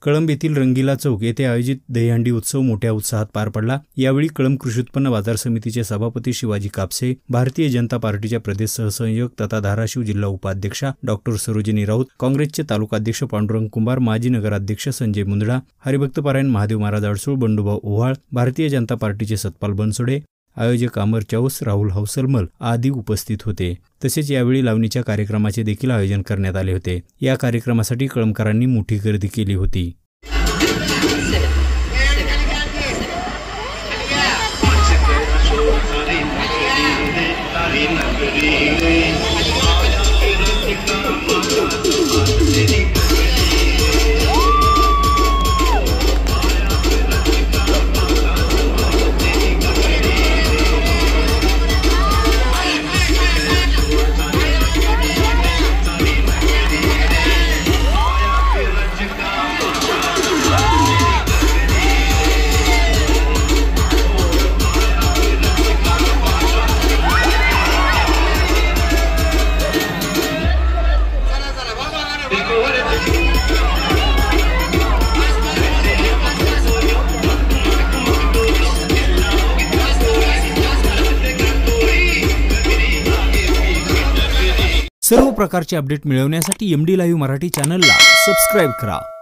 कळंब येथील रंगीला चौक येथे आयोजित दहीहंडी उत्सव मोठ्या उत्साहात पार पडला। यावेळी कळंब कृषी उत्पन्न बाजार समितीचे सभापती शिवाजी कापसे, भारतीय जनता पार्टीच्या प्रदेश सहसंयोजक तथा धाराशिव जिल्हा उपाध्यक्षा डॉ. सरोजिनी राऊत, काँग्रेसचे तालुकाध्यक्ष पांडुरंग कुंभार, माजी नगराध्यक्ष संजय मुंदडा, हरिभक्तपरायण महादेव महाराज अडसूळ, बंडूभाऊ ओव्हाळ, भारतीय जनता पार्टीचे सतपाल बनसोडे, आयोजक अमर चौस, राहुल हौसलमल आदी उपस्थित होते। तसेच यावेळी लावणीच्या कार्यक्रमाचे देखील आयोजन करण्यात आले होते। या कार्यक्रमासाठी कळंबकरांनी मोठी गर्दी केली होती। सर्व प्रकारचे अपडेट मिळवण्यासाठी MD लाईव्ह मराठी चॅनलला सबस्क्राइब करा।